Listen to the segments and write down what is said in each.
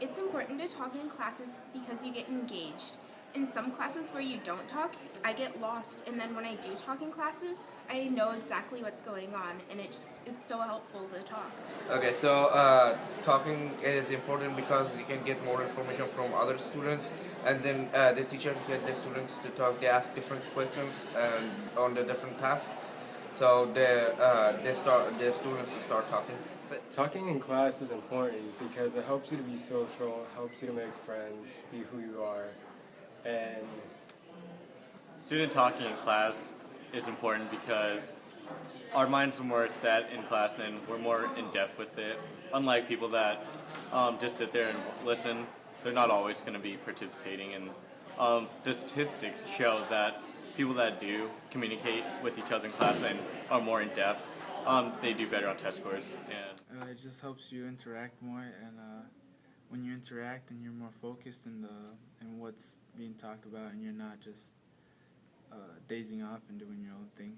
It's important to talk in classes because you get engaged. In some classes where you don't talk, I get lost, and then when I do talk in classes, I know exactly what's going on, and it's so helpful to talk. Okay, so talking is important because you can get more information from other students, and then the teachers get the students to talk. They ask different questions on the different tasks, so the students to start talking. Talking in class is important because it helps you to be social, helps you to make friends, be who you are, and student talking in class is important because our minds are more set in class and we're more in depth with it. Unlike people that just sit there and listen, they're not always going to be participating. And statistics show that people that do communicate with each other in class and are more in depth, they do better on test scores. It just helps you interact more, and when you interact and you're more focused in what's being talked about, and you're not just dazing off and doing your own thing,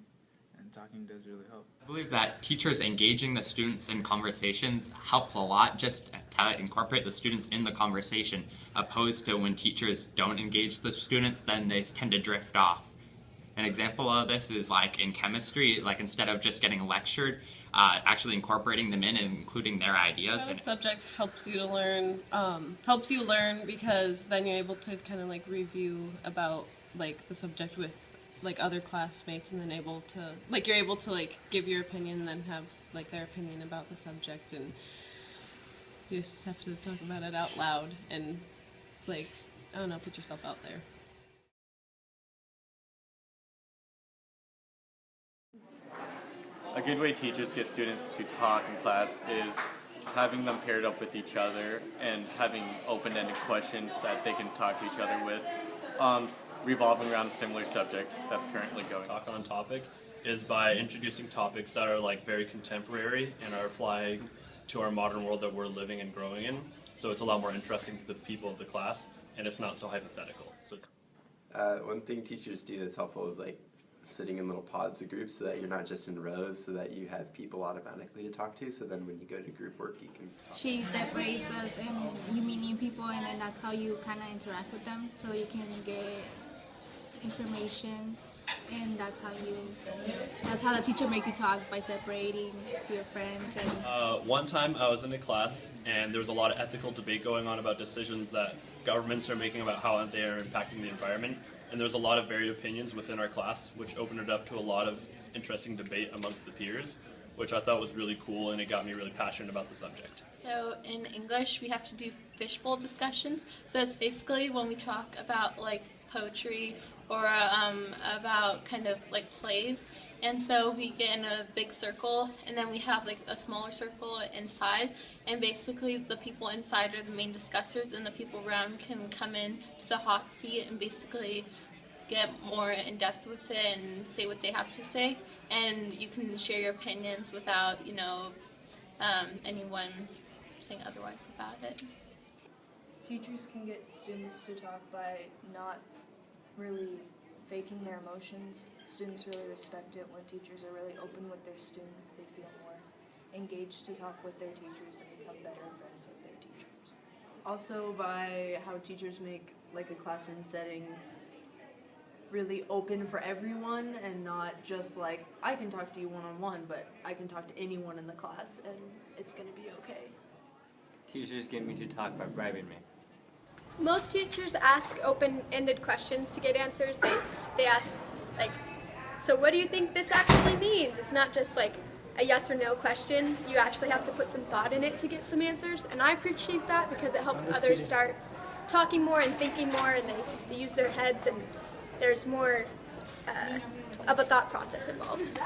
and talking does really help. I believe that teachers engaging the students in conversations helps a lot, just to incorporate the students in the conversation, opposed to when teachers don't engage the students, then they tend to drift off. An example of this is like in chemistry, like instead of just getting lectured, actually incorporating them in and including their ideas. The subject helps you to learn, because then you're able to kind of like review about like the subject with like other classmates, and then you're able to like give your opinion and then have like their opinion about the subject, and you just have to talk about it out loud and like, I don't know, put yourself out there. A good way teachers get students to talk in class is having them paired up with each other and having open-ended questions that they can talk to each other with, revolving around a similar subject that's currently going. Talk on topic is by introducing topics that are like very contemporary and are applying to our modern world that we're living and growing in. So it's a lot more interesting to the people of the class, and it's not so hypothetical. So one thing teachers do that's helpful is like sitting in little pods of groups so that you're not just in rows, so that you have people automatically to talk to, so then when you go to group work you can talk. She separates us and you meet new people, and then that's how you kind of interact with them, so you can get information, and that's how the teacher makes you talk, by separating your friends. And one time I was in a class and there was a lot of ethical debate going on about decisions that governments are making about how they are impacting the environment. And there's a lot of varied opinions within our class, which opened it up to a lot of interesting debate amongst the peers, which I thought was really cool, and it got me really passionate about the subject. So in English, we have to do fishbowl discussions. So it's basically when we talk about like poetry or about kind of like plays. And so we get in a big circle, and then we have like a smaller circle inside, and basically the people inside are the main discussers, and the people around can come in to the hot seat and basically get more in depth with it and say what they have to say, and you can share your opinions without, anyone saying otherwise about it. Teachers can get students to talk by not really faking their emotions. Students really respect it when teachers are really open with their students. They feel more engaged to talk with their teachers and become better friends with their teachers. Also by how teachers make like a classroom setting really open for everyone, and not just like, I can talk to you one-on-one, but I can talk to anyone in the class and it's going to be okay. teachers get me to talk by bribing me. Most teachers ask open-ended questions to get answers. They ask, like, so what do you think this actually means? It's not just like a yes or no question. You actually have to put some thought in it to get some answers, and I appreciate that because it helps others start talking more and thinking more, and they use their heads, and there's more of a thought process involved.